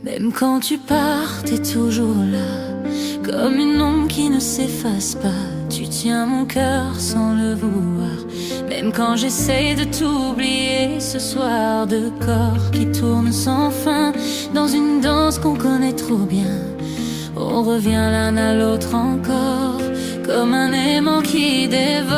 Même quand tu pars, t'es toujours là, comme une ombre qui ne s'efface pas. Tu tiens mon cœur sans le vouloir. Même quand j'essaye de t'oublier, ce soir de corps qui tournent sans fin, dans une danse qu'on connaît trop bien. On revient l'un à l'autre encore, comme un aimant qui dévore.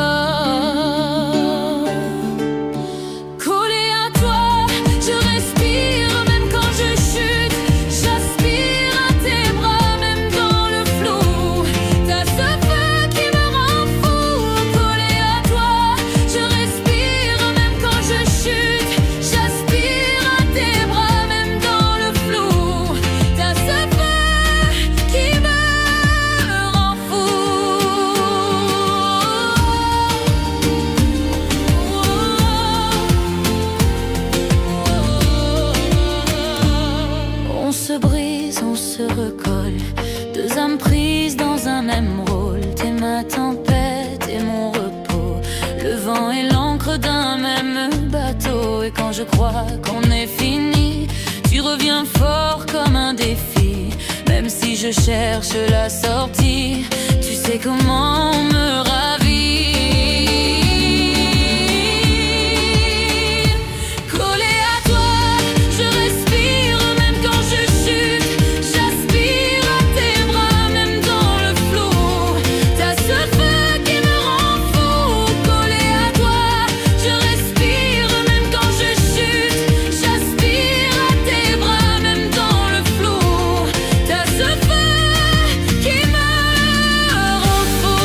Collé à toi, je respire, même quand je chute. J'aspire à tes bras, même dans le flou. T'as ce feu qui me rend fou. Collé à toi, je respire, même quand je chute. J'aspire à tes bras, même dans le flou. T'as ce feu qui me rend fou. On se brise, on se recolle, deux âmes prises dans un même rôle. T'es ma tempête et mon repos, le vent et l'encre d'un même bateau. Et quand je crois qu'on est fini, tu reviens fort comme un défi. Même si je cherche la sortie, tu sais comment me ravir. Collé à toi, je respire, même quand je chute. J'aspire à tes bras, même dans le flou. T'as ce feu qui me rend fou. Collé à toi, je respire, même quand je chute. J'aspire à tes bras, même dans le flou. T'as ce feu qui me rend fou.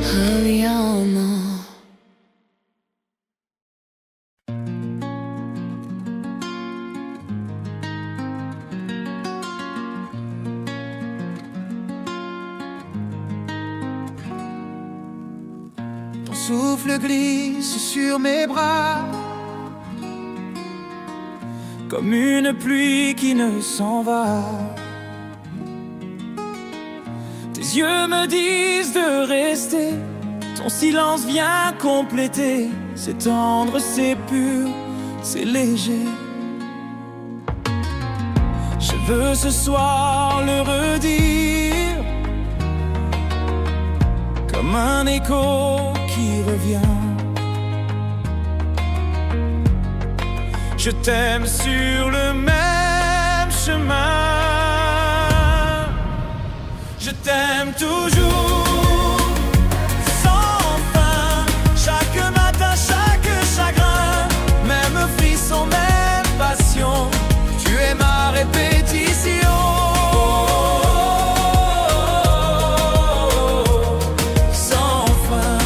Hurry on now. Ton souffle glisse sur mes bras, comme une pluie qui ne s'en va. Tes yeux me disent de rester, ton silence vient compléter. C'est tendre, c'est pur, c'est léger. Je veux ce soir le redire, comme un écho qui revient. Je t'aime sur le même chemin. Je t'aime toujours, sans fin. Chaque matin, chaque chagrin, même frisson, même passion. Tu es ma répétition. Sans fin,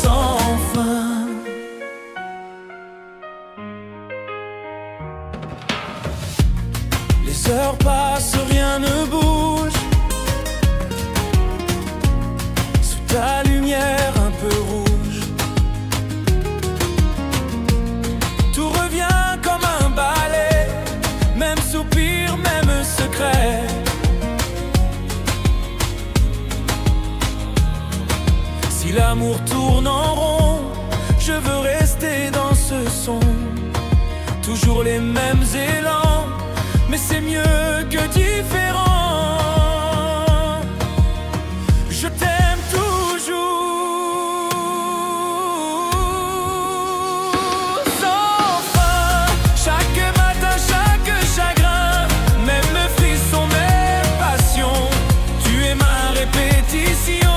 sans fin. Les heures passent, rien ne bouge. Sous ta lumière un peu rouge, tout revient comme un balai. Même soupir, même secret. Si l'amour tourne en rond, je veux rester dans ce son. Toujours les mêmes élans, mais c'est mieux que différent. Je t'aime toujours, sans fin. Chaque matin, chaque chagrin, même frisson, même passion. Tu es ma répétition.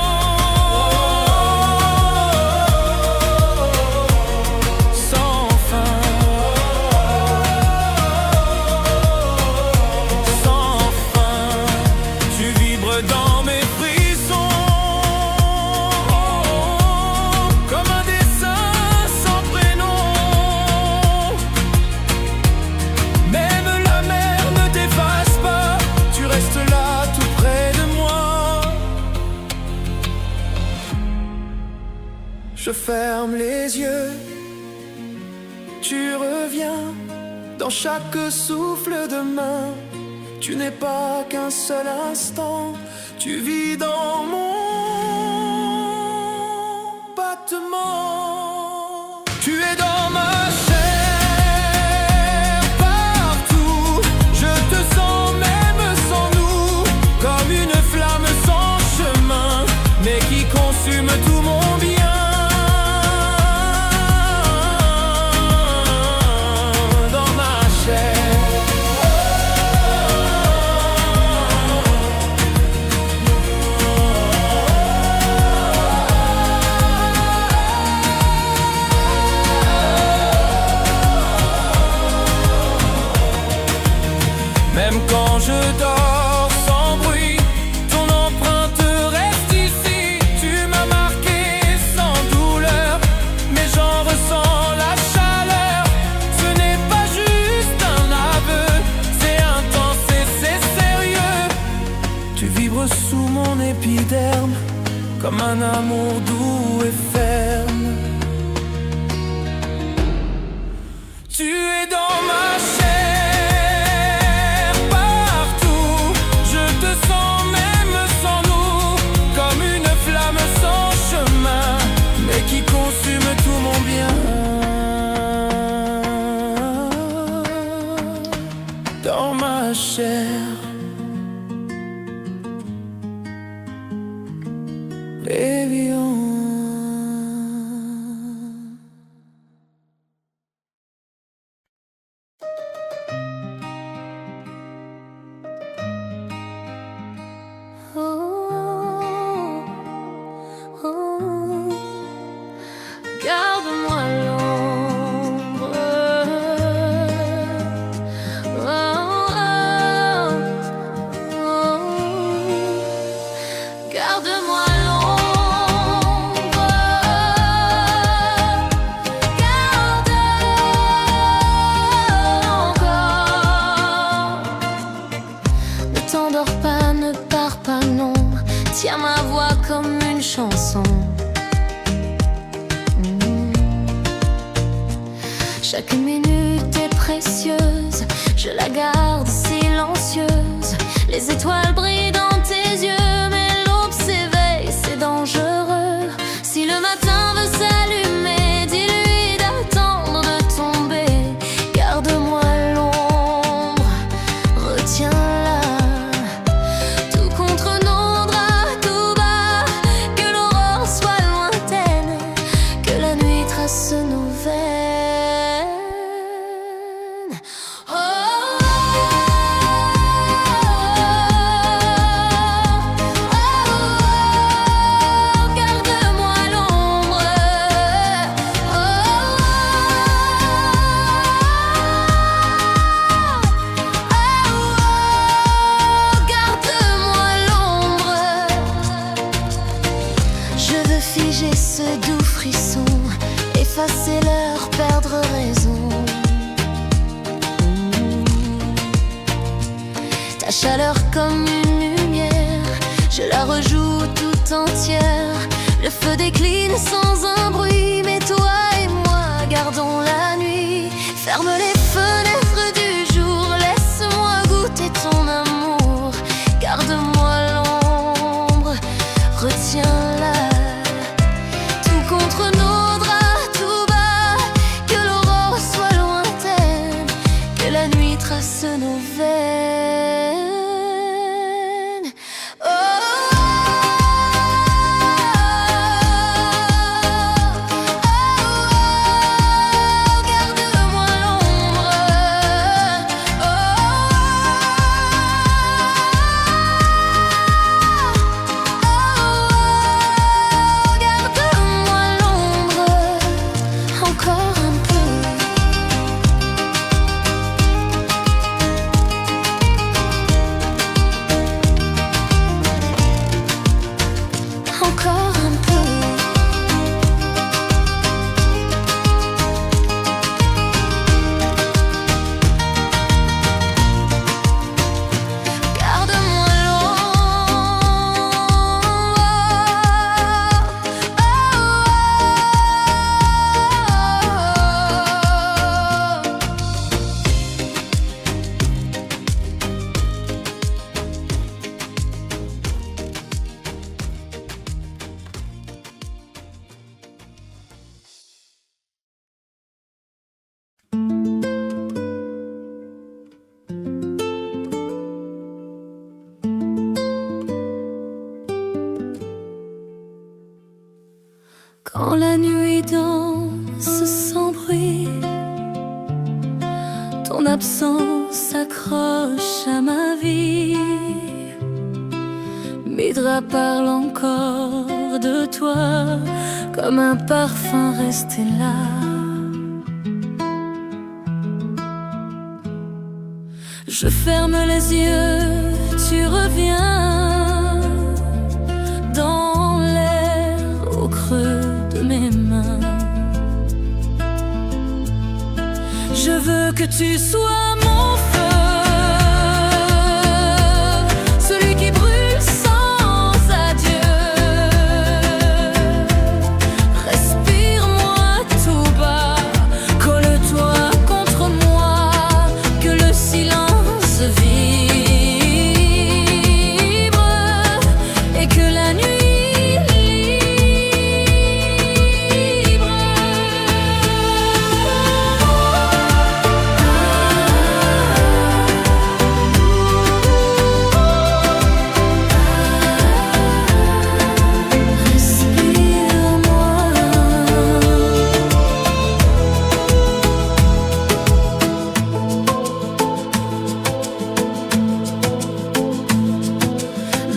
Sans fin. ferme les yeux, tu reviens dans chaque souffle de main. Tu n'es pas qu'un seul instant, tu vis dans mon battement. Tu es dans ma chair, partout. Je te sens même sans nous, comme une flamme sans chemin, mais qui consume tout mon bien. Même quand je dors sans bruit, ton empreinte reste ici. Tu m'as marqué sans douleur, mais j'en ressens la chaleur. Ce n'est pas juste un aveu, c'est intense et c'est sérieux. Tu vibres sous mon épiderme, comme un amour doux et ferme. Tu es dans ma chair, qui consume tout mon bien. Dans ma chair, Lévion. Garde-moi l'ombre, oh, oh, oh. Garde-moi l'ombre, garde encore. Ne t'endors pas, ne pars pas, non. Tiens ma voix comme une chanson. Chaque minute est précieuse, je la garde silencieuse. Les étoiles brillent dans tes yeux, mais l'aube s'éveille, c'est dangereux. Si le matin veut s'allumer, dis-lui d'attendre de tomber. Garde-moi l'ombre, retiens-la. Tout contre nos draps, tout bas, que l'aurore soit lointaine, que la nuit trace nos veines. Figer ce doux frisson, effacer l'heure, perdre raison. Ta chaleur comme une lumière, je la rejoue tout entière. Le feu décline sans un bruit, mais toi et moi gardons la nuit. Ferme les fenêtres du jour, laisse-moi goûter ton amour. Garde-moi l'ombre, retiens-la. Contre nos draps tout bas, que l'aurore soit lointaine, que la nuit trace nos veines. Oh, garde-moi l'ombre. Oh, encore un peu. Quand la nuit danse sans bruit, ton absence s'accroche à ma vie. Mes draps parlent encore de toi, comme un parfum resté là. Je ferme les yeux, tu reviens dans l'air au creux de mes mains. Je veux que tu sois mon feu, celui qui brûle sans adieu. Respire-moi tout bas, colle-toi contre moi, que le silence vibre et que la nuit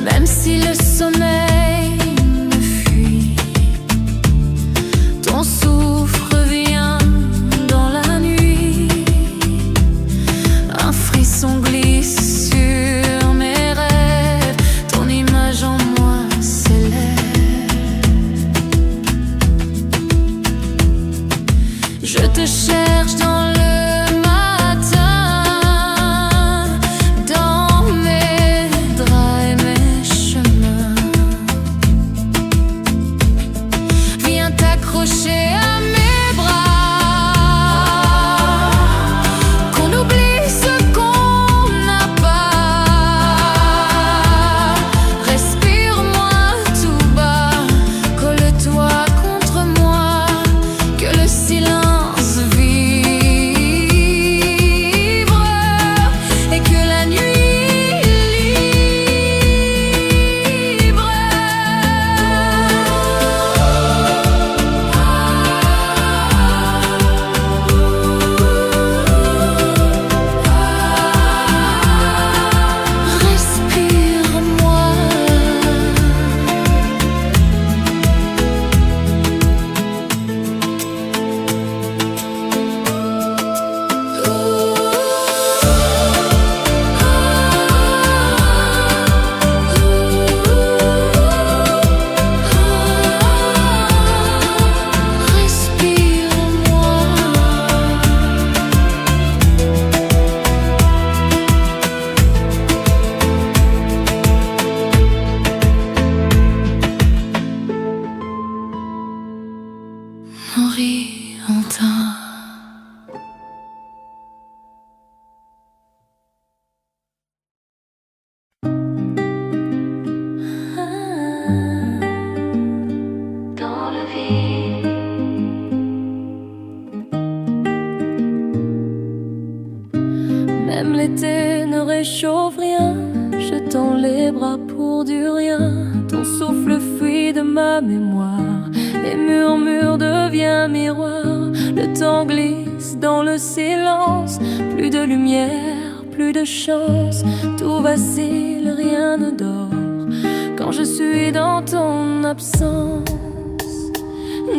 même si le sommeil me fuit, ton souffle vient dans la nuit. Un frisson glisse sur mes rêves, ton image en moi s'élève. Je te cherche dans le accroché à mes bras, qu'on oublie ce qu'on n'a pas. Respire-moi tout bas, colle-toi contre moi, que le silence vibre et que la nuit libre. Henri Antin. Dans le vide, même l'été ne réchauffe rien. Je tends les bras pour du rien. Ton souffle fuit de ma mémoire. Les murmures deviennent miroir. Le temps glisse dans le silence. Plus de lumière, plus de chance. Tout vacille, rien ne dort. Quand je suis dans ton absence,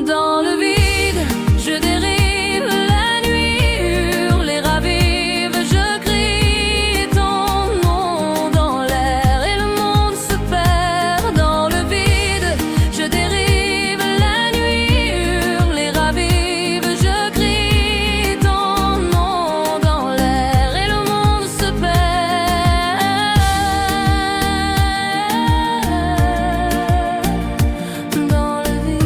dans le vide, je dérive. La nuit hurle et ravive. Je crie ton nom dans l'air et le monde se perd dans le vide. Je dérive. La nuit hurle et ravive. Je crie ton nom dans l'air et le monde se perd dans le vide.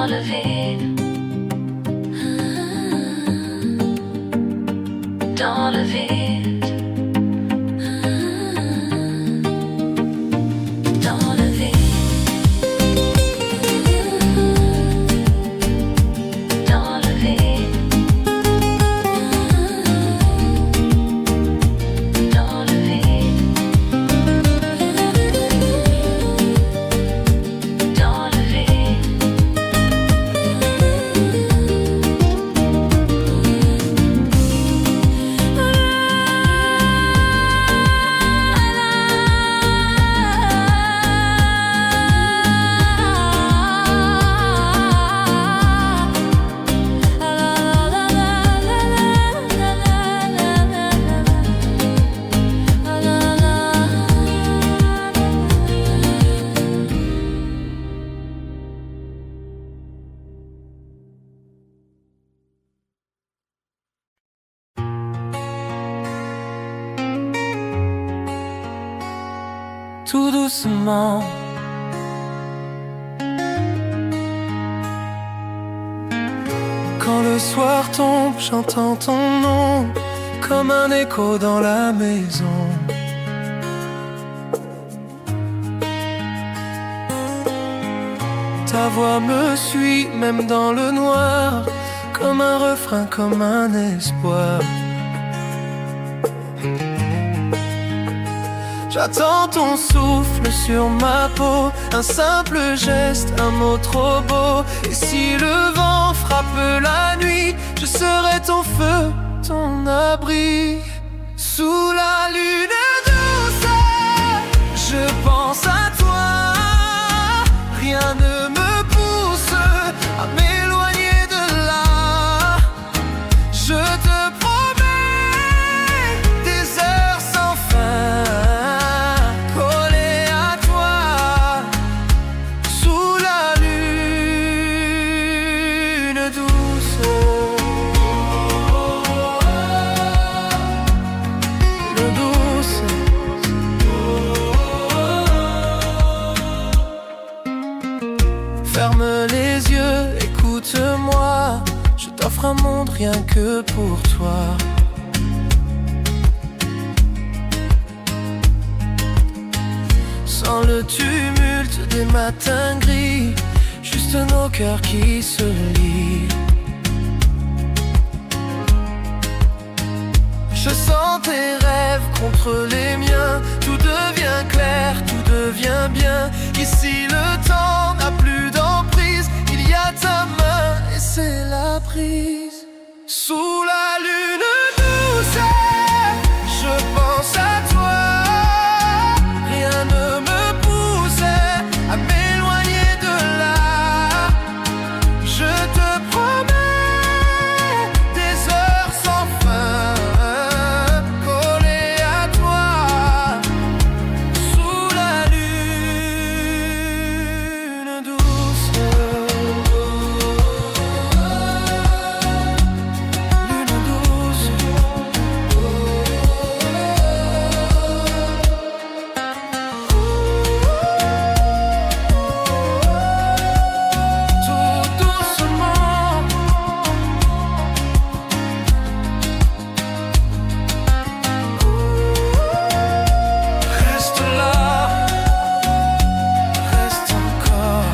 dans le vide, dans le vide, dans le vide, dans le vide, dans le vide, dans le vide. Tout doucement, quand le soir tombe, j'entends ton nom comme un écho dans la maison. Ta voix me suit même dans le noir, comme un refrain, comme un espoir. J'attends ton souffle sur ma peau, un simple geste, un mot trop beau. Et si le vent frappe la nuit, je serai ton feu, ton abri. Sous la lune douce, je pense à toi. Rien ne me pousse à m'éloigner de là. Je te promets des heures sans fin, collées à toi, sous la lune douce. Lune douce. Ferme les yeux, écoute-moi. Je t'offre un monde rien que pour toi. Sans le tumulte des matins gris, juste nos cœurs qui se lient. Je sens tes rêves contre les miens. Tout devient clair, tout devient bien. Ici le temps n'a plus d'emprise. Il y a ta main et c'est la prise. Sous la lune douce, je pense à toi. Rien ne me pousse à m'éloigner de là. Je te promets des heures sans fin, collées à toi, sous la lune douce. Lune douce. Tout doucement. Reste là, reste encore.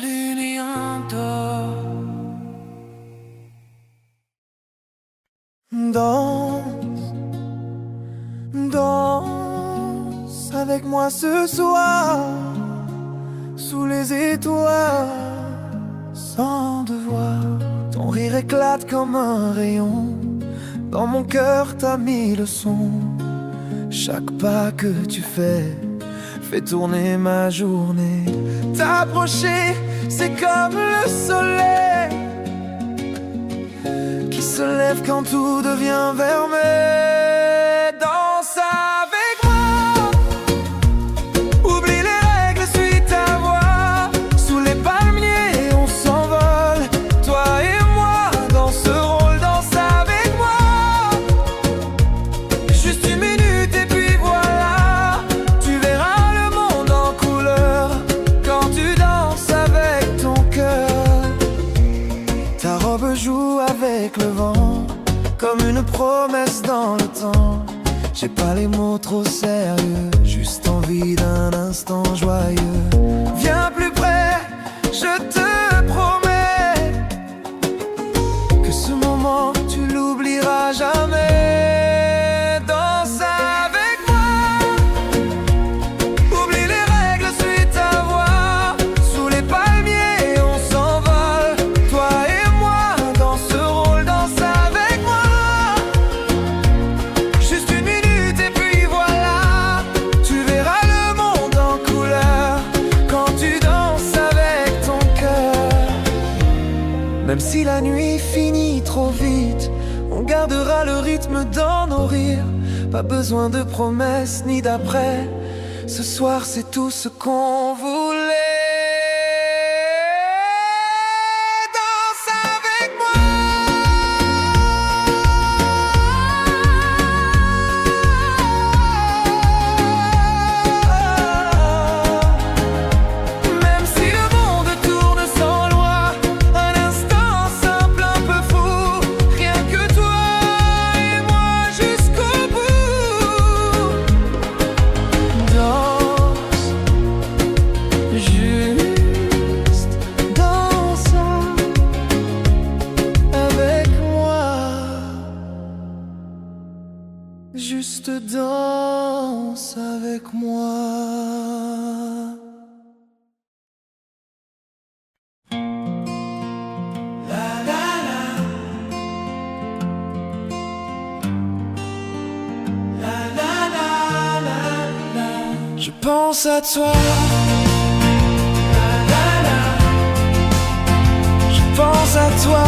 L'union d'or. Danse, danse avec moi ce soir, sous les étoiles, sans devoir. Ton rire éclate comme un rayon, dans mon cœur t'as mis le son. Chaque pas que tu fais fait tourner ma journée. T'approcher, c'est comme le soleil qui se lève quand tout devient vermeil. Danse avec moi, oublie les règles, suis ta voix. Sous les palmiers, on s'envole. Toi et moi, dans ce rôle, danse avec moi. Juste une minute et puis voilà, tu verras le monde en couleur. comme une promesse dans le temps. J'ai pas les mots trop sérieux, juste envie d'un instant joyeux. Viens plus près, je te promets que ce moment tu l'oublieras jamais. Danse avec moi, oublie les règles, suis ta voix. Sous les palmiers on s'envole, toi et moi dans ce rôle. Danse avec moi, juste une minute et puis voilà. Tu verras le monde en couleur quand tu danses avec ton cœur. Même si la nuit finit trop vite, on gardera le rythme dans nos rires. Pas besoin de promesses ni d'après. Ce soir c'est tout ce qu'on voulait. Danse avec moi. Même si le monde tourne sans loi, un instant simple, un peu fou. Rien que toi et moi jusqu'au bout. Danse, juste danse avec moi. Juste danse avec moi. Je pense à toi. Je pense à toi.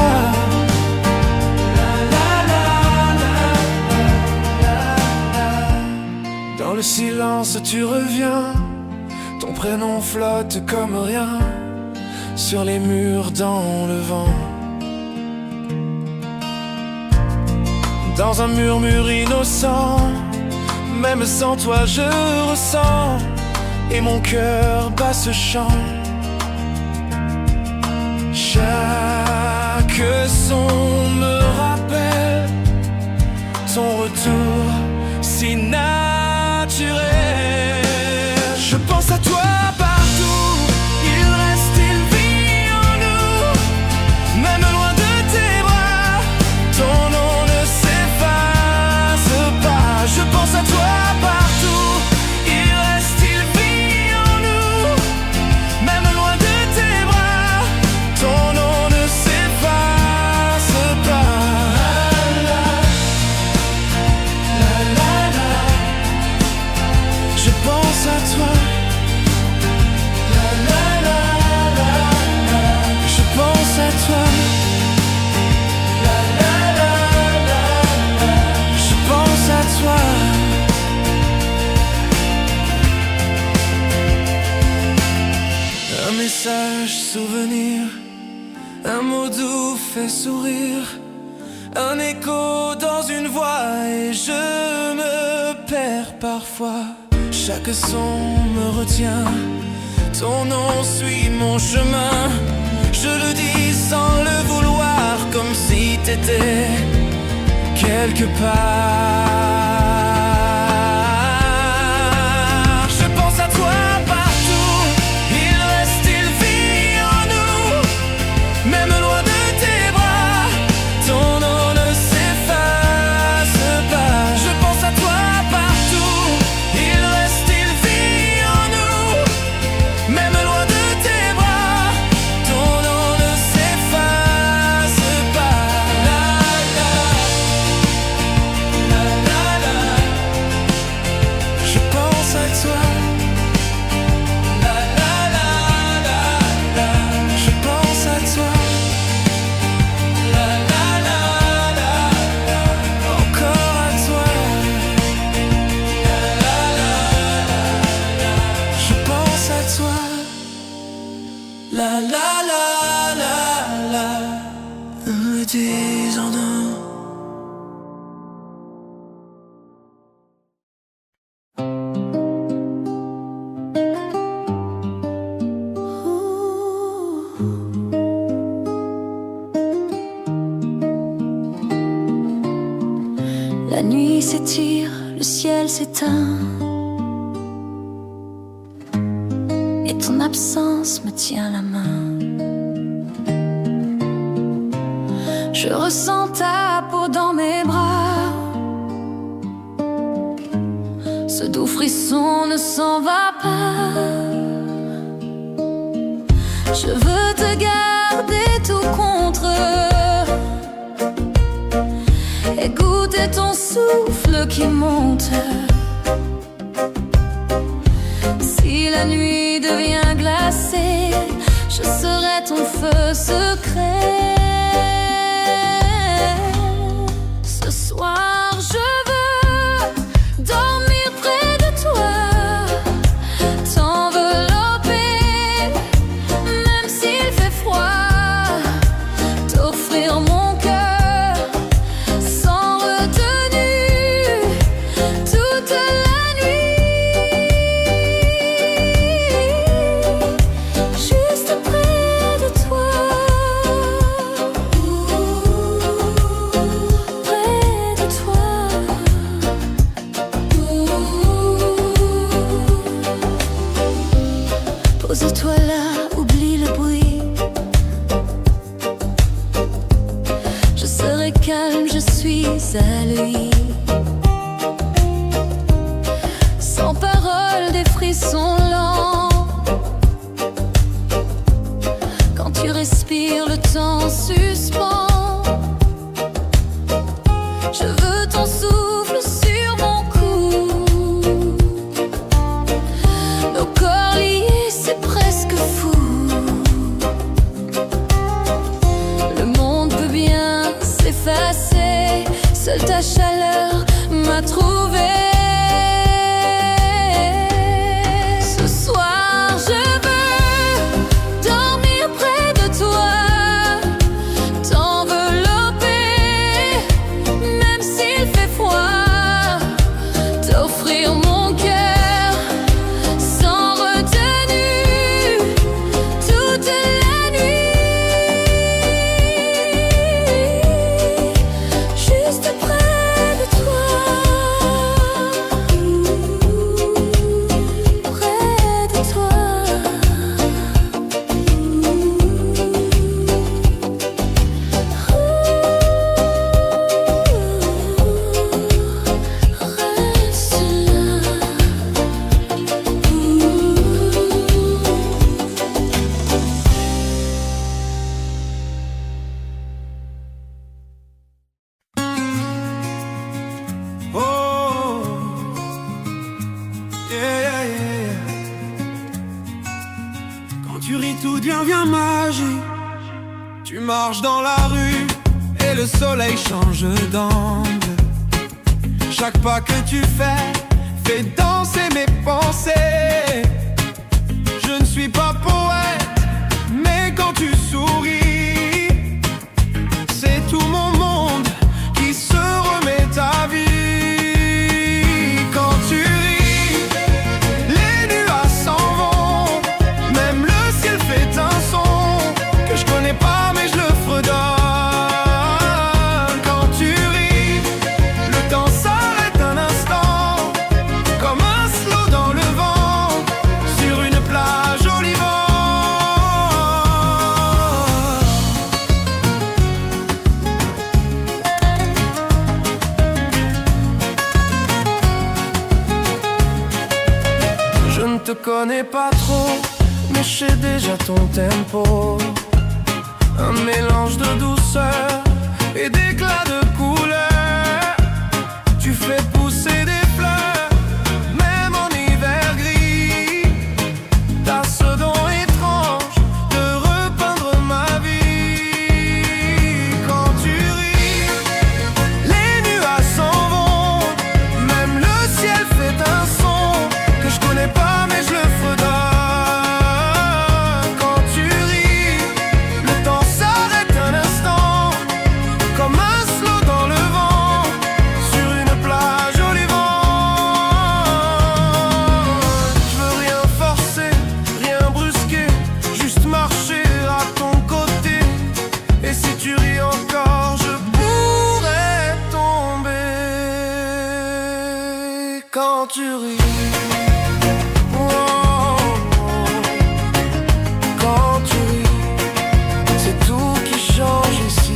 Dans le silence tu reviens, ton prénom flotte comme rien sur les murs dans le vent. Dans un murmure innocent, même sans toi je ressens, et mon cœur bat ce chant. Chaque son me rappelle ton retour si naturel. Je pense à toi partout, il reste, il vit en nous, même loin de tes bras, ton nom ne s'efface pas. Je pense à toi partout, il reste, il vit en nous, même loin de tes bras, ton nom ne s'efface pas. Je pense à toi. Je pense à toi. Je pense à toi. Un message souvenir, un mot doux fait sourire, un écho dans une voix et je me perds parfois. Chaque son me retient, ton nom suit mon chemin. Je le dis sans le vouloir, comme si t'étais quelque part. Je pense à toi partout, il reste, il vit en nous, même loin de tes bras, ton nom ne s'efface pas. Je pense à toi partout, il reste, il vit en nous, même loin de tes bras, ton nom ne s'efface pas. La, la, la, La nuit s'étire, le ciel s'éteint, et ton absence me tient la main. Je ressens ta peau dans mes bras. Ce doux frisson ne s'en va pas. Je veux te garder tout contre et goûter ton souffle qui monte. Si la nuit devient glacée, je serai ton feu secret. Ce soir je veux dormir près de toi, t'envelopper même s'il fait froid, t'offrir mon cœur sans retenue toute la nuit. Juste près de toi, près de toi. Pose-toi là, oublie le bruit. Je serai calme, je suis à lui. Sans parole, des frissons lents. Quand tu respires, le temps suspend. Je veux ton souffle sur mon cou. Nos corps liés, c'est presque fou. Le monde peut bien s'effacer, seule ta chaleur m'a trouvé. Ce soir je veux dormir près de toi, t'envelopper même s'il fait froid, t'offrir mon cœur sans retenue toute la nuit. Juste près de toi, près de toi. Reste là. Oh, yeah, yeah, yeah. Quand tu ris, tout devient magique. Tu marches dans la rue et le soleil change d'angle. Chaque pas que tu fais fait danser mes pensées. Je ne suis pas poète, mais quand tu souris, c'est tout mon monde qui se remet à vie. Quand tu ris, les nuages s'en vont, même le ciel fait un son que je connais pas mais je le fredonne. Quand tu ris, le temps s'arrête un instant, comme un slow dans le vent, sur une plage au Liban. Je ne te connais pas trop, mais je sais déjà ton tempo. Un mélange de douceur et d'éclat de couleur. Tu fais pousser des fleurs, même en hiver gris. T'as ce don étrange de repeindre ma vie. Quand tu ris, les nuages s'en vont, même le ciel fait un son que je connais pas mais je le fredonne. Quand tu ris, le temps s'arrête un instant, comme un slow dans le vent, sur une plage quand tu ris. Oh, oh, quand tu ris, c'est tout qui change ici.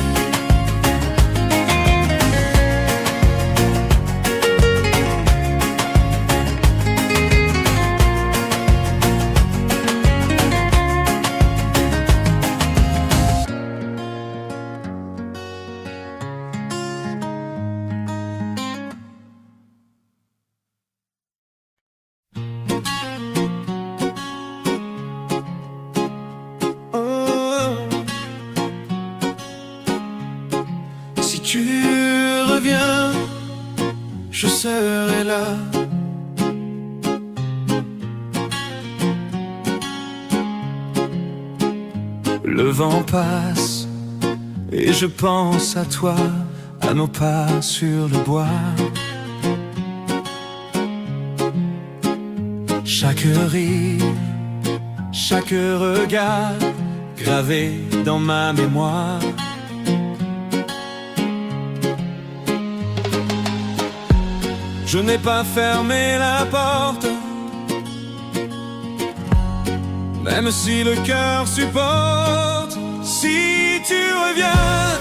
Si tu reviens, je serai là. Le vent passe et je pense à toi, à nos pas sur le bois. Chaque rire, chaque regard gravé dans ma mémoire. Je n'ai pas fermé la porte, même si le cœur supporte. Si tu reviens,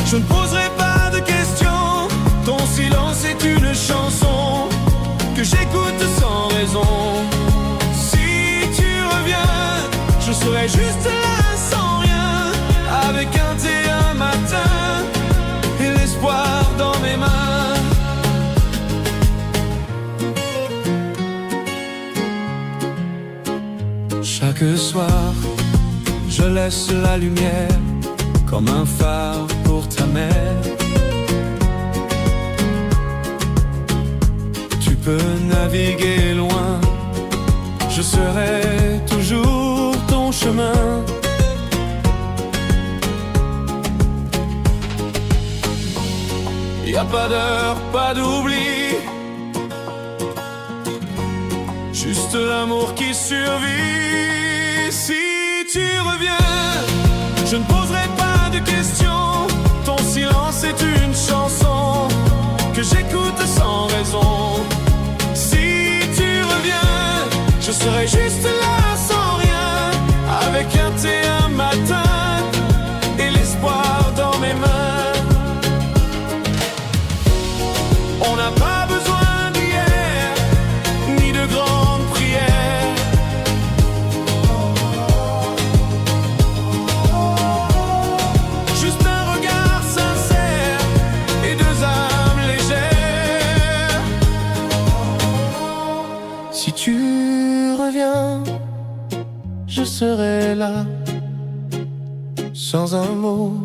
je ne poserai pas de questions. Ton silence est une chanson que j'écoute sans raison. Si tu reviens, je serai juste là sans rien, avec un thé un matin et l'espoir dans mes mains. Chaque soir, je laisse la lumière comme un phare pour ta mère. Tu peux naviguer loin, je serai toujours ton chemin. Y a pas d'heure, pas d'oubli, juste l'amour qui survit. Si tu reviens, je ne poserai pas de questions. Ton silence est une chanson que j'écoute sans raison. Si tu reviens, je serai juste là sans rien, avec un thé un matin et l'espoir dans mes mains. On n'a pas besoin d'hier, ni de grandes prières. Juste un regard sincère et deux âmes légères. Si tu reviens, je serai là, sans un mot,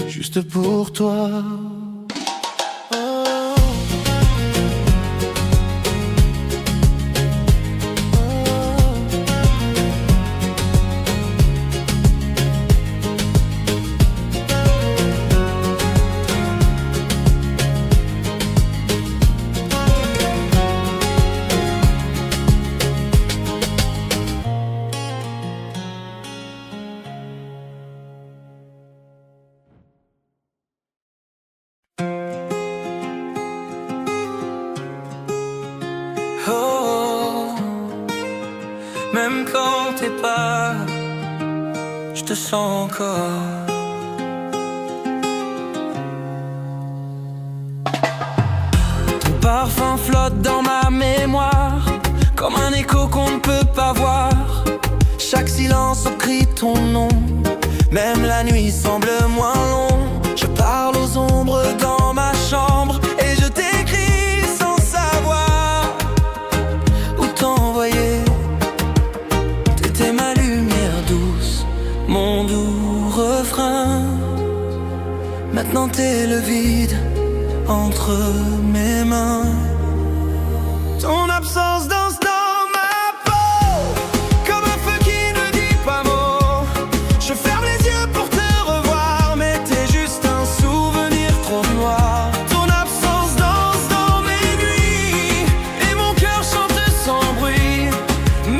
juste pour toi. Oh, même quand t'es pas, je te sens encore. Ton parfum flotte dans ma mémoire, comme un écho qu'on ne peut pas voir. Chaque silence crie ton nom, même la nuit semble moins long. Je parle aux ombres dans ma chambre et je t'écris sans savoir où t'envoyer. T'étais ma lumière douce, mon doux refrain. Maintenant t'es le vide entre mes mains. Ton absence danse dans ma peau, comme un feu qui ne dit pas mot. Je ferme les yeux pour te revoir, mais t'es juste un souvenir trop noir. Ton absence danse dans mes nuits, et mon cœur chante sans bruit.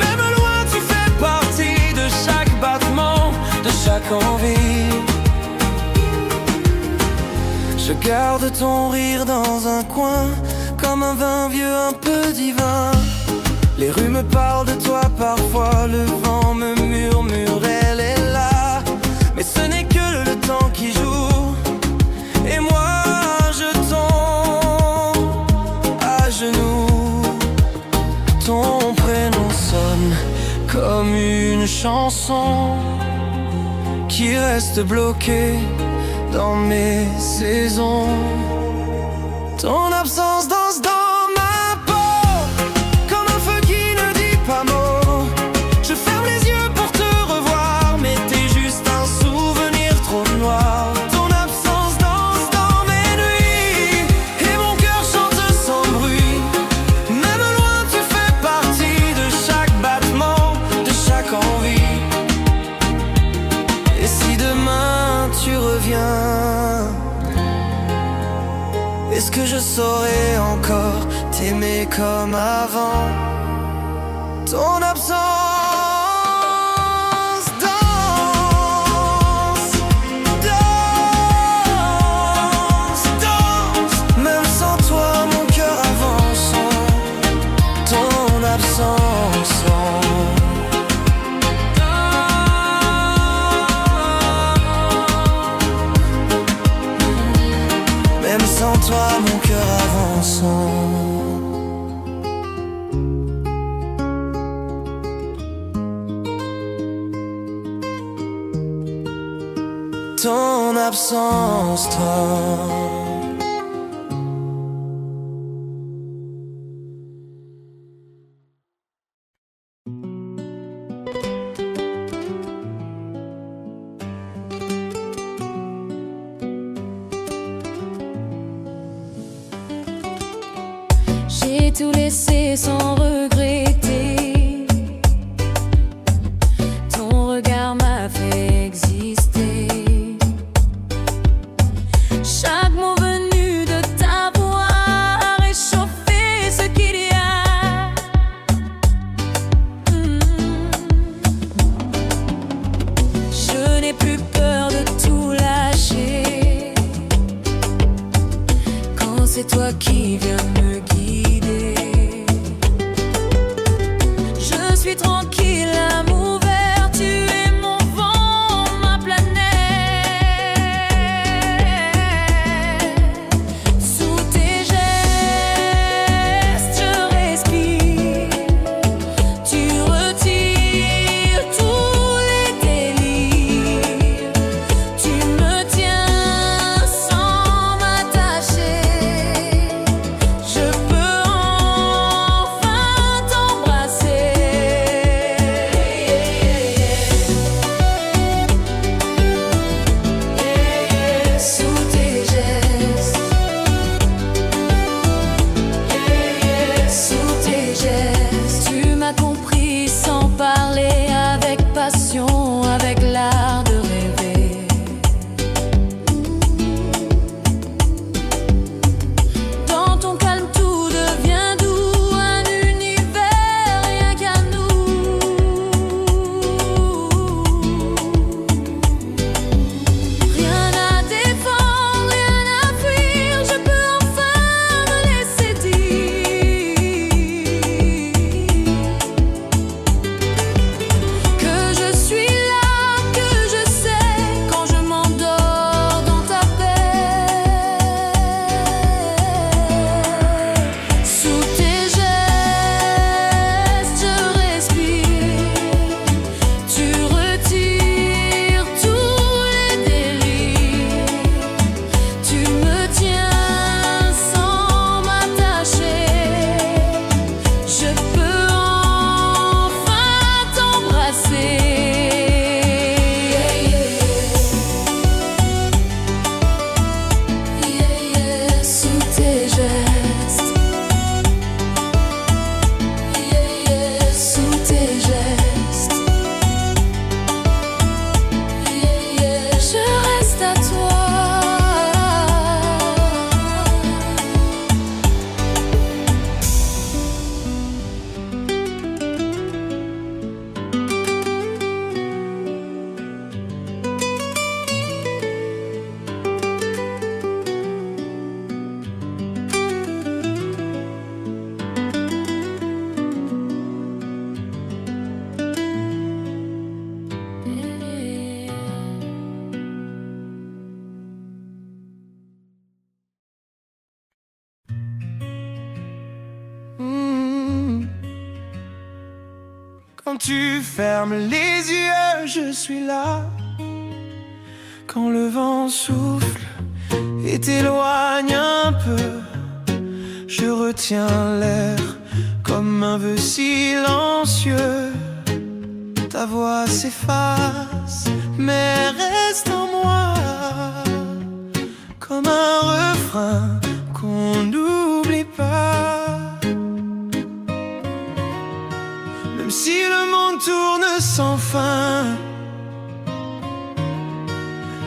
Même loin tu fais partie de chaque battement, de chaque envie. Je garde ton rire dans un coin, comme un vin vieux un peu divin. Les rues me parlent de toi parfois, le vent me murmure, elle est là. Mais ce n'est que le temps qui joue, et moi je tombe à genoux. Ton prénom sonne comme une chanson qui reste bloquée dans mes saisons. Ton absence danse dans ma peau comme un feu qui ne dit pas mot. Je ferme les yeux pour te revoir, mais t'es juste un souvenir trop noir. Ton absence danse dans mes nuits et mon cœur chante sans bruit. Même loin tu fais partie de chaque battement, de chaque envie. Et si demain tu reviens, est-ce que je saurais encore t'aimer comme avant? Ton absence danse, danse, danse. Même sans toi mon cœur avance. Ton absence même sans toi mon cœur avance. Ton absence, toi. J'ai tout laissé sans regretter. Ton regard m'a fait exister. Chaque mot venu de ta voix a réchauffé ce qu'il y a. Je n'ai plus peur de tout lâcher quand c'est toi qui viens me guider. Je suis tranquille à m'ouvrir, tu es mon vent, ma planète. Sous tes gestes, je respire. Tu retires tous les délires. Tu me tiens sans m'attacher. Je peux enfin t'embrasser. Quand tu fermes les yeux, je suis là. Quand le vent souffle et t'éloigne un peu, je retiens l'air comme un vœu silencieux. Ta voix s'efface, mais reste en moi comme un refrain qu'on n'oublie pas. Même si le monde tourne sans fin,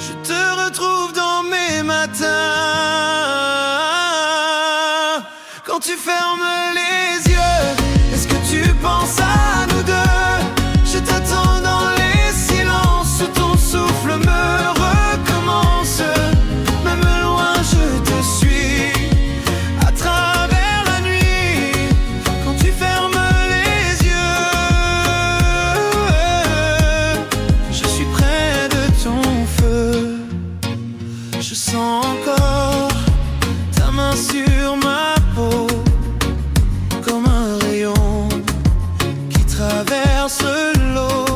je te retrouve dans mes matins. Quand tu fermes les yeux, est-ce que tu penses à nous deux? Je t'attends dans les silences où ton souffle me recommence. Même loin je te suis à travers la nuit. Quand tu fermes les yeux, je suis près de ton feu. Je sens encore ta main sur ma peau, comme un rayon qui traverse l'eau.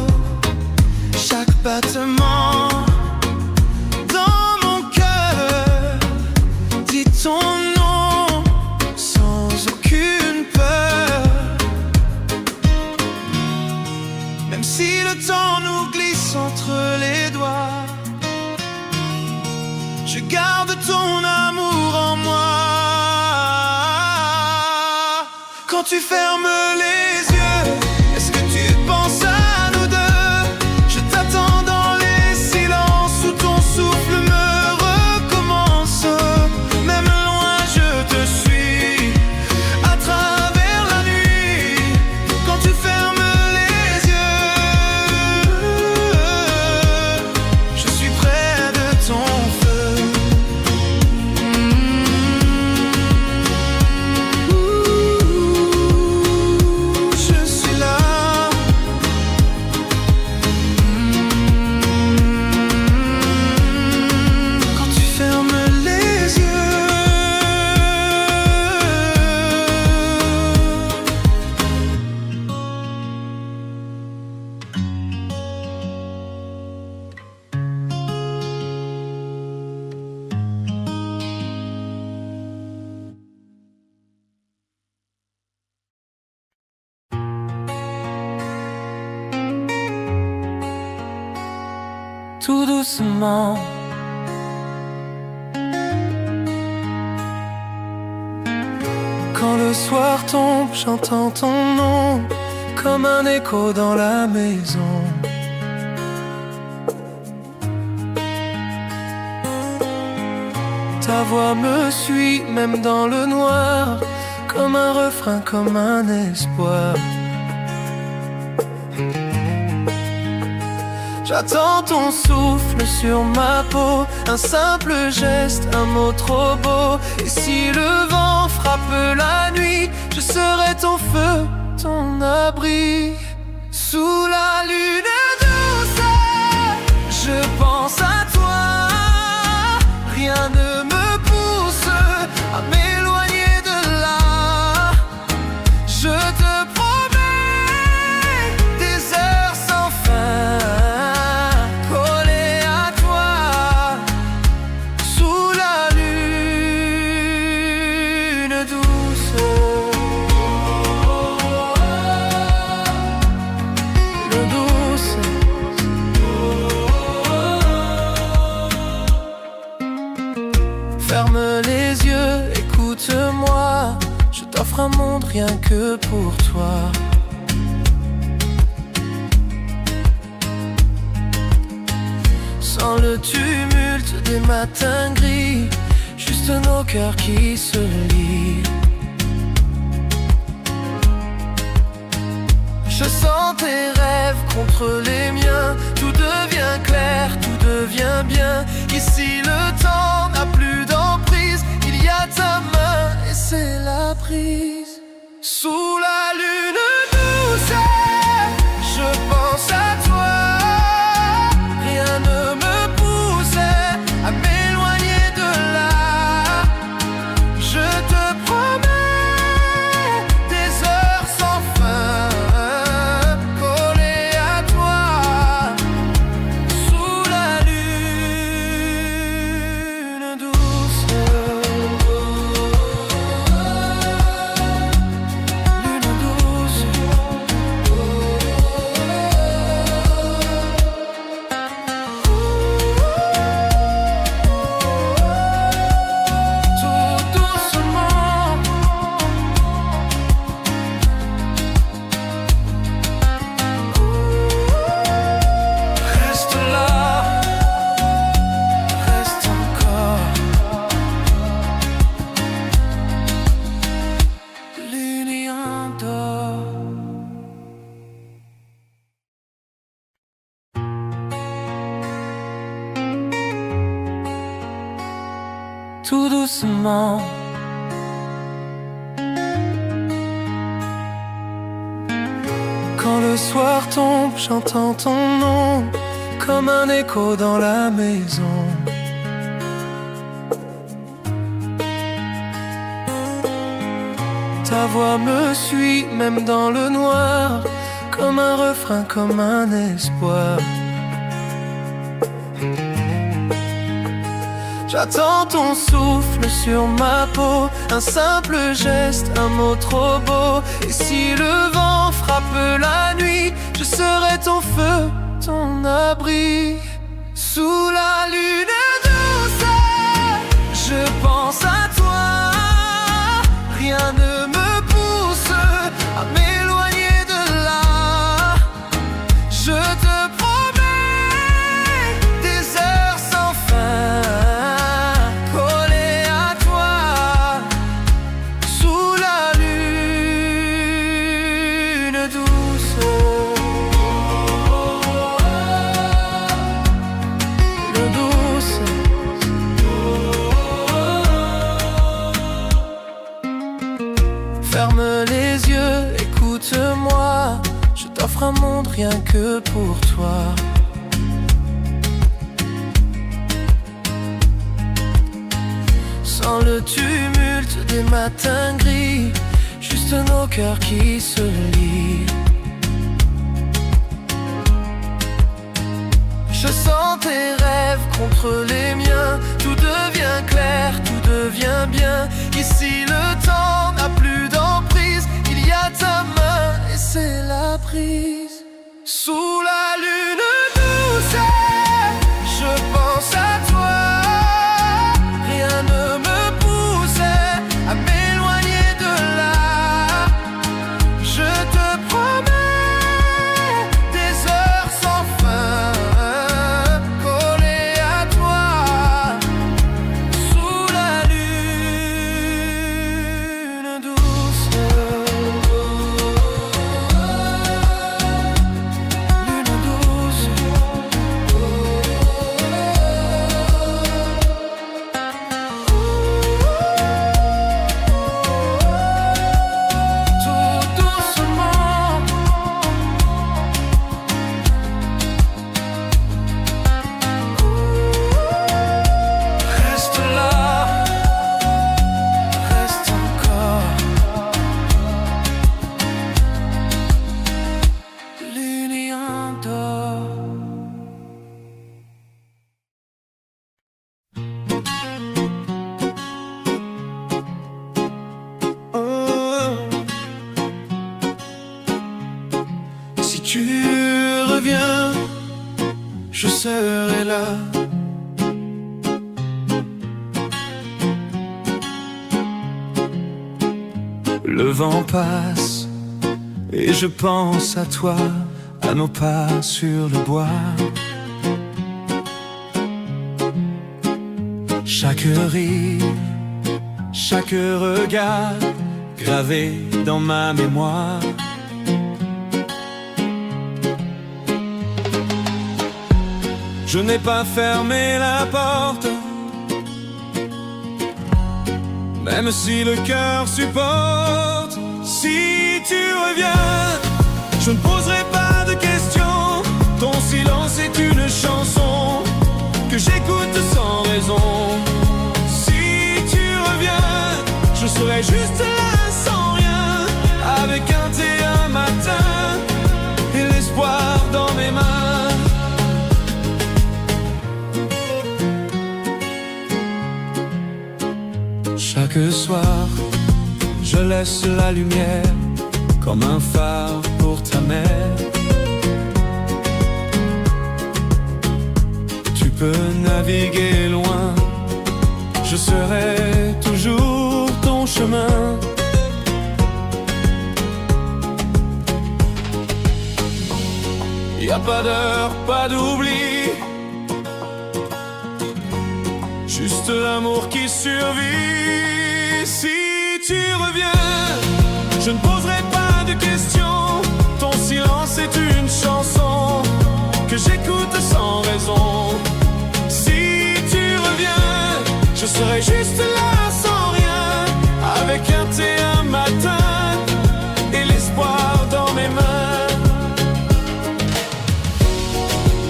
Chaque battement dans mon cœur dit ton nom sans aucune peur. Même si le temps nous glisse entre les doigts, je garde ton amour en moi. Quand tu fermes les yeux, est-ce que tu penses à nous deux? Je t'attends dans les silences où ton souffle me recommence. Même loin je te suis à travers la nuit. Quand tu fermes les yeux, je suis près de ton feu. Je suis là. Quand tu fermes les yeux, tout doucement. Quand le soir tombe, j'entends ton nom comme un écho dans la maison. Ta voix me suit même dans le noir, comme un refrain, comme un espoir. J'attends ton souffle sur ma peau, un simple geste, un mot trop beau. Et si le vent frappe la nuit, je serai ton feu, ton abri. Sous la lune douce, je pense à toi. Rien ne me pousse à m'éloigner de là. Je te promets des heures sans fin, collé à toi, sous la lune douce. Lune douce. Ferme les yeux, écoute-moi. Je t'offre un monde rien que pour toi. Sans le tumulte des matins gris, juste nos cœurs qui se lient. Je sens tes rêves contre les miens. Tout devient clair, tout devient bien. Ici le temps n'a plus d'emprise. Il y a ta main et c'est la prise. Sous la lune douce, je pense à toi. Rien ne me pousse à m'éloigner de là. Je te promets des heures sans fin. tout doucement. Quand le soir tombe, j'entends ton nom comme un écho dans la maison. Ta voix me suit même dans le noir, comme un refrain, comme un espoir. J'attends ton souffle sur ma peau, un simple geste, un mot trop beau. Et si le vent frappe la nuit, je serai ton feu, ton abri. Sous la lune douce, je pense à toi. Rien ne me pousse à m'éloigner de là. Je te promets des heures sans fin, collées à toi, sous la lune douce. Lune douce. Ferme les yeux, écoute-moi. Je t'offre un monde rien que pour toi. Sans le tumulte des matins gris, juste nos cœurs qui se lient. Je sens tes rêves contre les miens. Tout devient clair, tout devient bien. Ici le temps n'a plus d'emprise. Il y a ta main et c'est la prise. Sous la lune douce, je pense à toi. Rien ne me pousse à m'éloigner de là. Je te promets des heures sans fin, collées à toi, sous la lune douce. Lune douce. Tout doucement. Reste là, reste encore. L'union d'or. Si tu reviens, je serai là. Le vent passe et je pense à toi, à nos pas sur le bois. Chaque rire, chaque regard gravé dans ma mémoire. Je n'ai pas fermé la porte, même si le cœur supporte. Si tu reviens, je ne poserai pas de questions. Ton silence est une chanson que j'écoute sans raison. Si tu reviens, je serai juste là sans rien, avec un thé un matin et l'espoir dans mes mains. Chaque soir, je laisse la lumière comme un phare pour ta mère. Tu peux naviguer loin, je serai toujours ton chemin. Y a pas d'heure, pas d'oubli, juste l'amour qui survit. Si tu reviens, je ne poserai pas de questions. Ton silence est une chanson que j'écoute sans raison. Si tu reviens, je serai juste là sans rien, avec un thé un matin et l'espoir dans mes mains.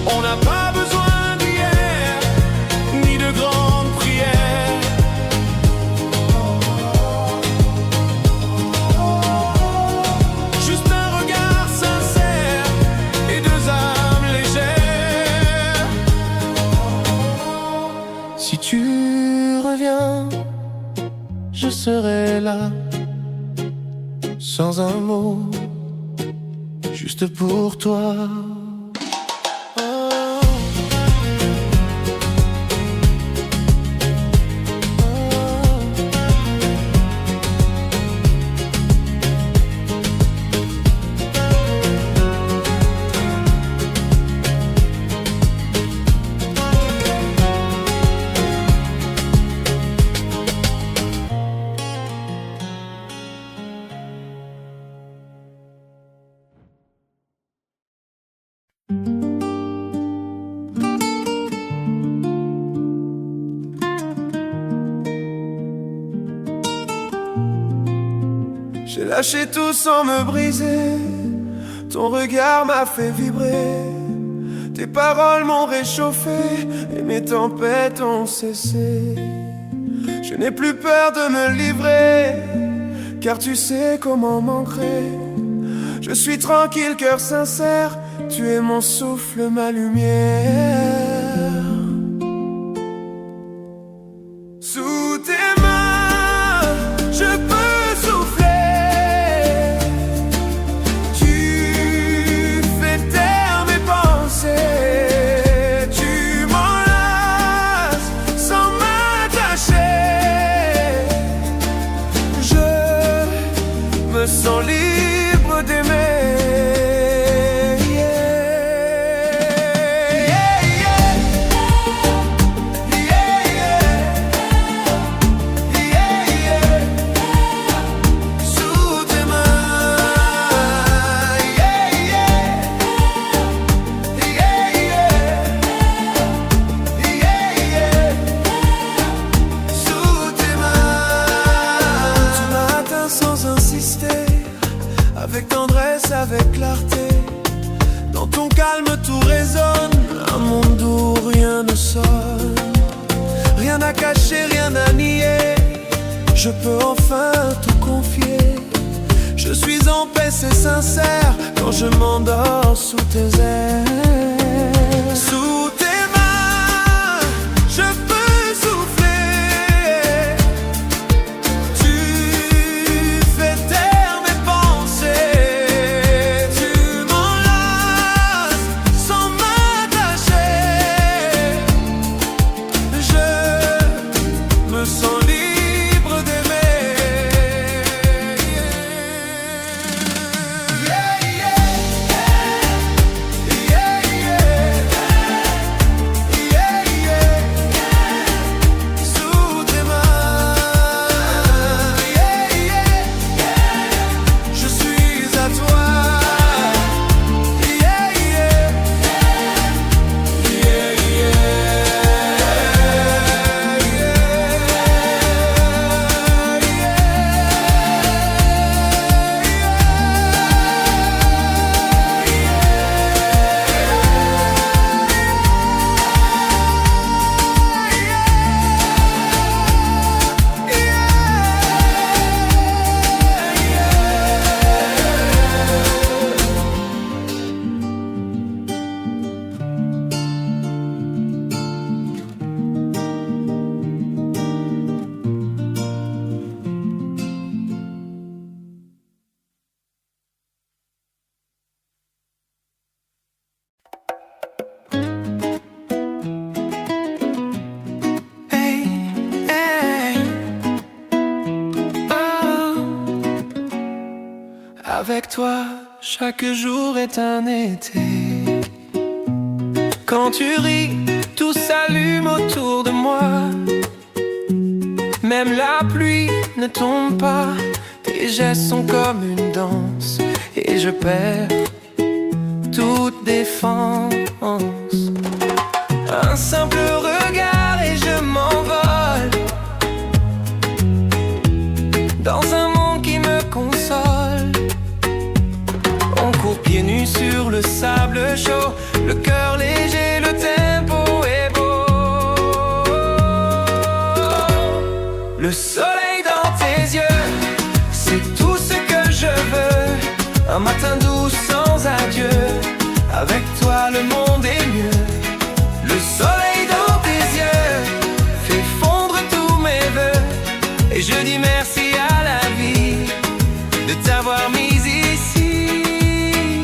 On n'a pas besoin d'hier, ni de grandes prières. Juste un regard sincère et deux âmes légères. Si tu reviens, je serai là, sans un mot, juste pour toi. J'ai lâché tout sans me briser. Ton regard m'a fait vibrer. Tes paroles m'ont réchauffé et mes tempêtes ont cessé. Je n'ai plus peur de me livrer, car tu sais comment m'ancrer. Je suis tranquille, cœur sincère. Tu es mon souffle, ma lumière. Sous tes mains, je peux souffler. Tu fais taire mes pensées. Tu m'enlaces sans m'attacher. Je me sens libre d'aimer. Avec tendresse, avec clarté, dans ton calme tout résonne. Un monde où rien ne sonne, rien à cacher, rien à nier. Je peux enfin tout confier. Je suis en paix, c'est sincère, quand je m'endors sous tes ailes. Sous tes mains, je peux souffler. Avec toi, chaque jour est un été. Quand tu ris, tout s'allume autour de moi. Même la pluie ne tombe pas. Tes gestes sont comme une danse et je perds toute défense. Un simple regard et je m'envole. dans un monde qui me console. On court pieds nus sur le sable chaud, le cœur léger, le tempo est beau. Le soleil dans tes yeux, c'est tout ce que je veux. Un matin doux sans adieu, avec toi le monde est mieux. Le soleil dans tes yeux fait fondre tous mes vœux, et je dis merci à la vie de t'avoir mis ici.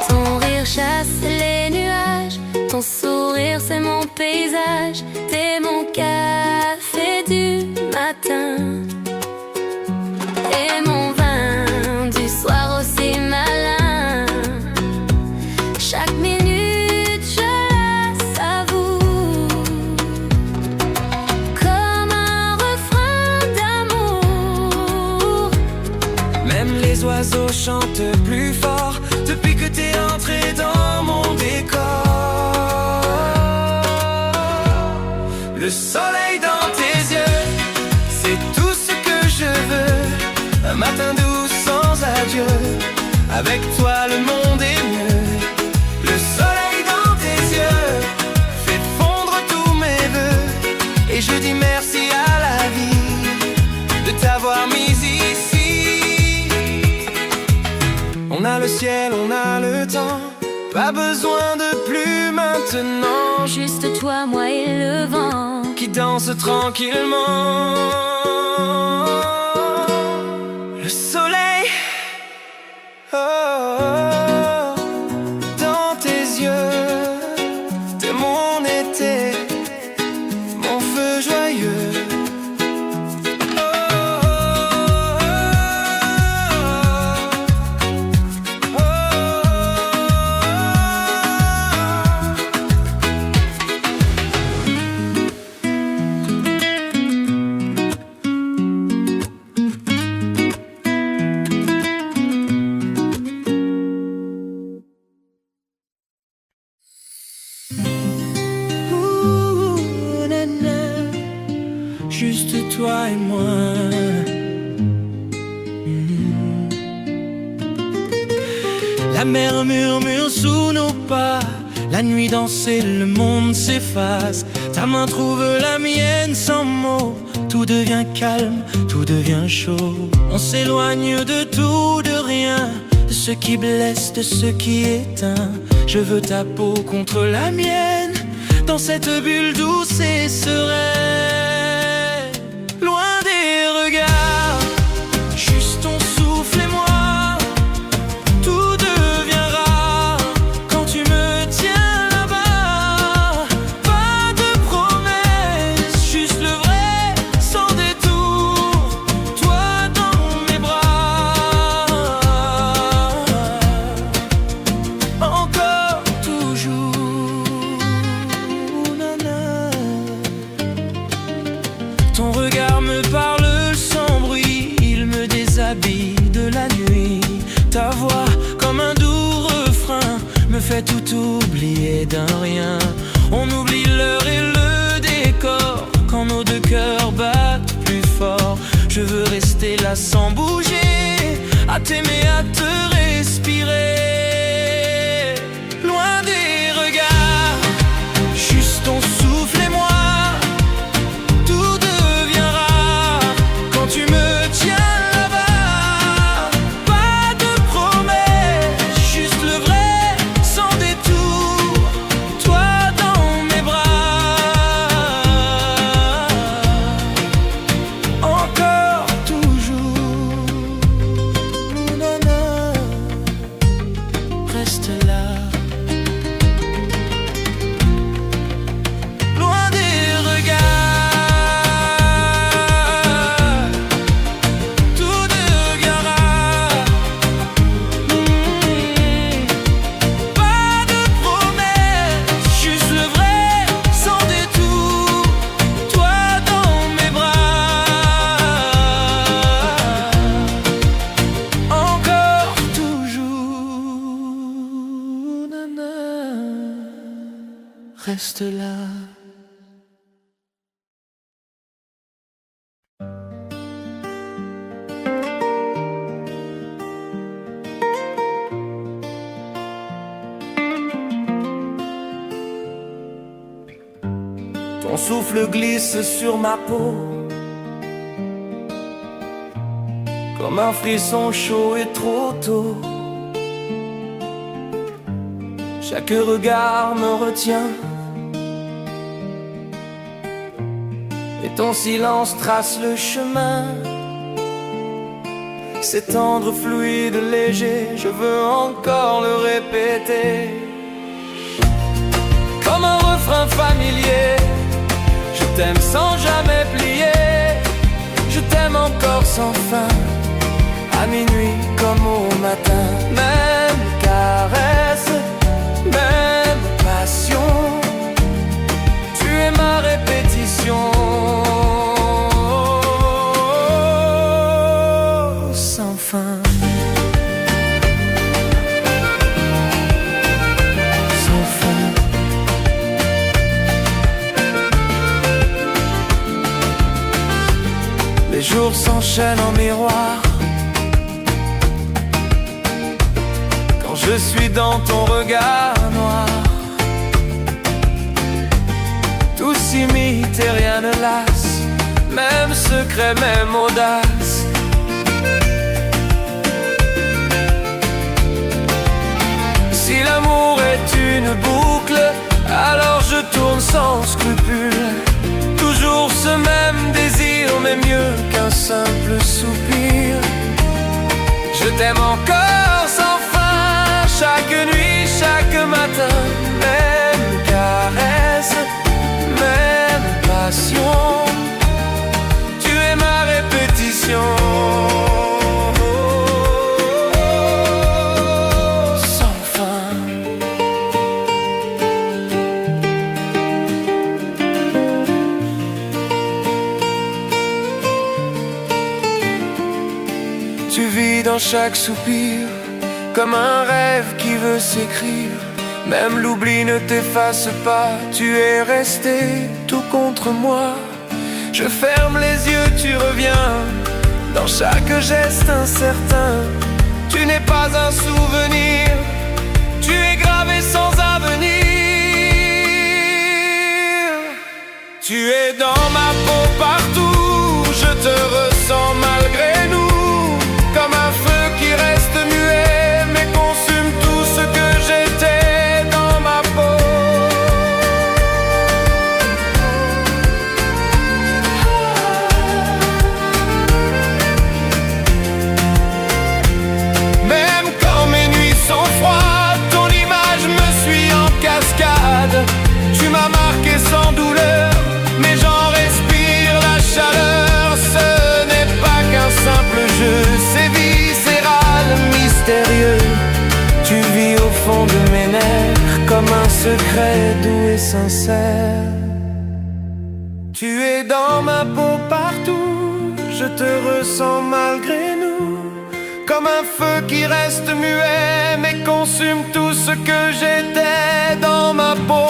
Ton rire chasse les nuages, ton sourire c'est mon paysage, t'es mon café du matin et mon vin du soir aussi malin. Chaque minute je la savoure comme un refrain d'amour. Même les oiseaux chantent plus fort depuis que t'es entré dans mon décor. Le soleil dans tes yeux, c'est tout ce que je veux. Un matin doux sans adieu, avec toi le monde est mieux. Le soleil dans tes yeux fait fondre tous mes vœux, et je dis merci à la vie de t'avoir mis ici. On a le ciel, on a le temps, pas besoin de plus maintenant. Juste toi, moi et le vent Qui danse tranquillement. Le soleil, oh, dans tes yeux, t'es mon été, mon feu joyeux. Ouh, nana, juste toi et moi. La mer murmure sous nos pas, la nuit dansée, le monde s'efface. Ta main trouve la mienne sans mots, tout devient calme, tout devient chaud. On s'éloigne de tout, de rien, de ce qui blesse, de ce qui éteint. Je veux ta peau contre la mienne, dans cette bulle douce et sereine. Loin des regards, juste ton souffle et moi. Tout devient rare quand tu me tiens là-bas. Pas de promesses, juste le vrai sans détour. Toi dans mes bras, encore, toujours, nana. Ton regard me parle sans bruit, il me déshabille de la nuit. Ta voix, comme un doux refrain, me fait tout oublier d'un rien. On oublie l'heure et le décor, quand nos deux cœurs battent plus fort. Je veux rester là sans bouger, à t'aimer, à te respirer. Loin des regards, juste ton souffle et moi. Tout devient rare quand tu me tiens là-bas. Pas de promesses, juste le vrai sans détour. Toi dans mes bras, encore, toujours, nana. Reste là. Loin des regards, tout devient rare. Pas de promesses, juste le vrai sans détour. Toi dans mes bras, encore, toujours, nana. Reste là. ton souffle glisse sur ma peau, comme un frisson chaud et trop tôt. Chaque regard me retient, et ton silence trace le chemin. C'est tendre, fluide, léger, je veux encore le répéter. Comme un refrain familier, je t'aime sans jamais plier. Je t'aime encore sans fin, à minuit comme au matin. Même caresse, même passion, tu es ma répétition. Sans fin, sans fin. Les jours s'enchaînent en miroir, quand je suis dans ton regard noir. Tout s'imite et rien ne lasse, même secret, même audace. Si l'amour est une boucle, alors je tourne sans scrupule. Toujours ce même désir, mais mieux qu'un simple soupir. Je t'aime encore sans fin, chaque nuit, chaque matin. Même caresse, même passion, tu es ma répétition. Tu vis dans chaque soupir, comme un rêve qui veut s'écrire. Même l'oubli ne t'efface pas, tu es resté tout contre moi. Je ferme les yeux, tu reviens, dans chaque geste incertain. Tu n'es pas un souvenir, tu es gravé sans avenir. Tu es dans ma peau partout, je te ressens malgré nous. Comme un feu qui reste muet, mais consume tout ce que j'étais dans ma peau. Même quand mes nuits sont froides, ton image me suit en cascade. Tu m'as marqué sans douleur, mais j'en respire la chaleur. Ce n'est pas qu'un simple jeu, c'est viscéral, mystérieux. Tu vis au fond de mes nerfs, comme un secret doux et sincère. Tu es dans ma peau partout, je te ressens malgré nous. Comme un feu qui reste muet, mais consume tout ce que j'étais dans ma peau.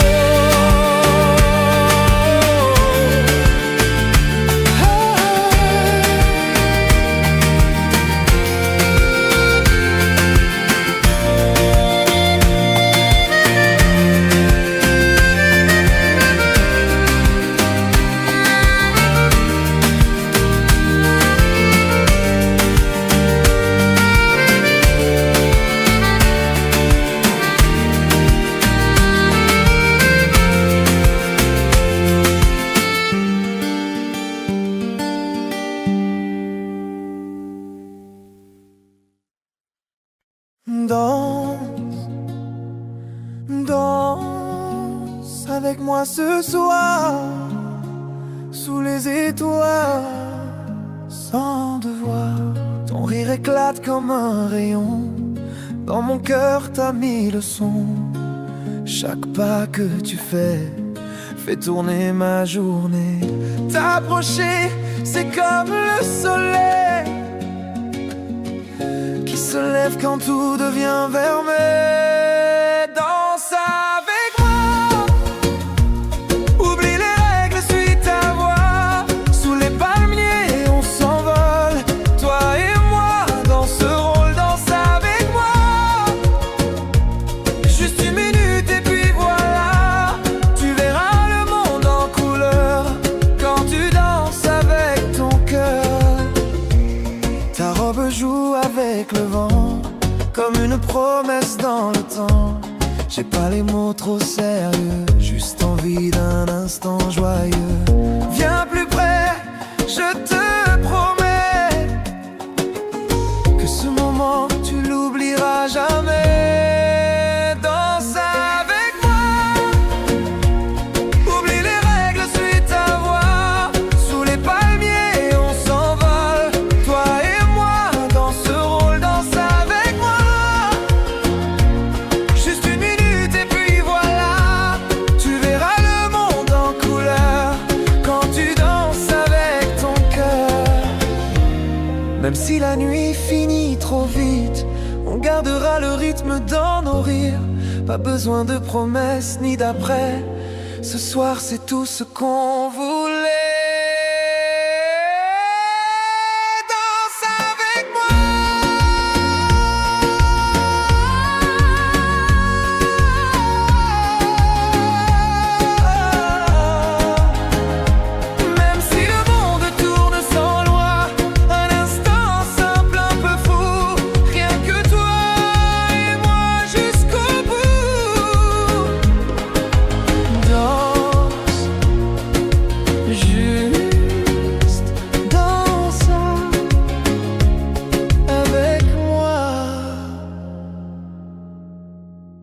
Danse, danse avec moi ce soir, sous les étoiles, sans devoir. Ton rire éclate comme un rayon, dans mon cœur t'as mis le son. Chaque pas que tu fais fait tourner ma journée. T'approcher, c'est comme le soleil qui se lève quand tout devient vermeil. Danse avec moi, oublie les règles, suis ta voix. Sous les palmiers on s'envole, toi et moi dans ce rôle. Danse avec moi, juste une minute et puis voilà. Tu verras le monde en couleur. robe joue avec le vent, comme une promesse dans le temps. J'ai pas les mots trop sérieux, juste envie d'un instant joyeux. Viens plus près, je te promets que ce moment tu l'oublieras jamais. Danse avec moi, oublie les règles, suis ta voix. Sous les palmiers on s'envole, toi et moi dans ce rôle. Danse avec moi, juste une minute et puis voilà. Tu verras le monde en couleur quand tu danses avec ton cœur. Même si la nuit finit trop vite, on gardera le rythme dans nos rires. Pas besoin de promesses ni d'après. Ce soir c'est tout ce qu'on voulait. Danse avec moi. Même si le monde tourne sans loi, un instant simple un peu fou, rien que toi et moi jusqu'au bout. Danse, juste danse avec moi.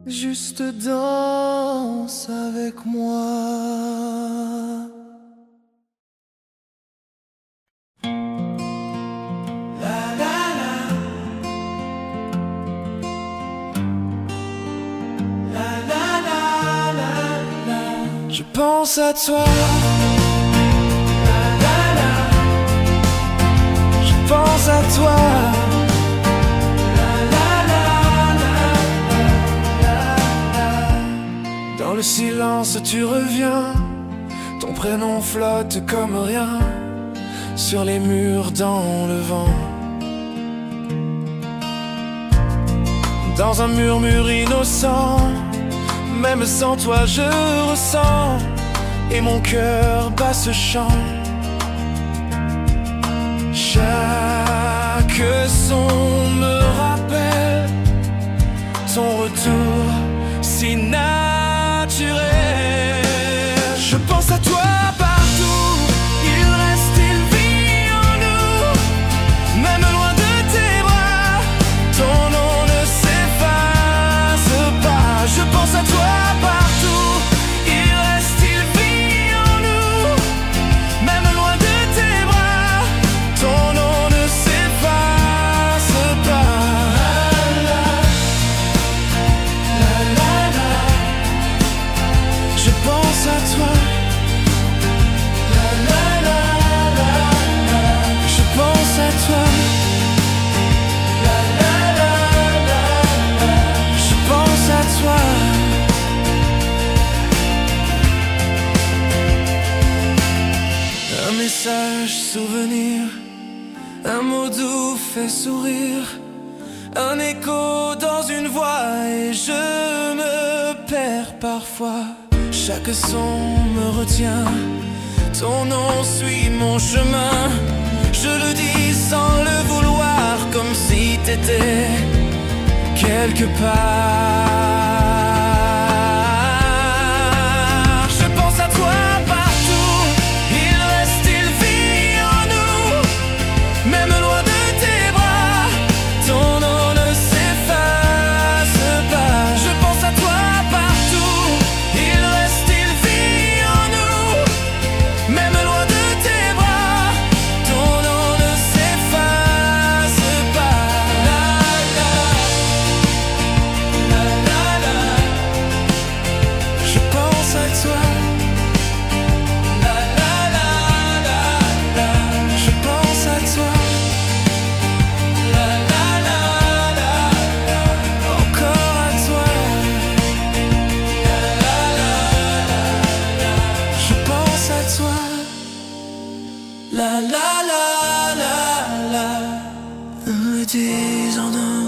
Juste danse avec moi. Je pense à toi. Je pense à toi. Dans le silence tu reviens, ton prénom flotte comme rien sur les murs dans le vent. Dans un murmure innocent, même sans toi je ressens, et mon cœur bat ce chant. Chaque son me rappelle ton retour si naturel. Je pense à toi partout, il reste, il vit en nous, même loin de tes bras, ton nom ne s'efface pas. Je pense à toi partout, il reste, il vit en nous, même loin de tes bras, ton nom ne s'efface pas. Je pense à toi. Je pense à toi. Je pense à toi. Un message souvenir, un mot doux fait sourire, un écho dans une voix et je me perds parfois. Chaque son me retient, ton nom suit mon chemin. Je le dis sans le vouloir, comme si t'étais quelque part. Je pense à toi partout, il reste, il vit en nous, même loin de tes bras, ton nom ne s'efface pas. Je pense à toi partout, il reste, il vit en nous, même loin de tes bras, ton nom ne s'efface pas. Je pense à toi. Je pense à toi. Encore à toi. Je pense à toi. La la la la la. Me disant non.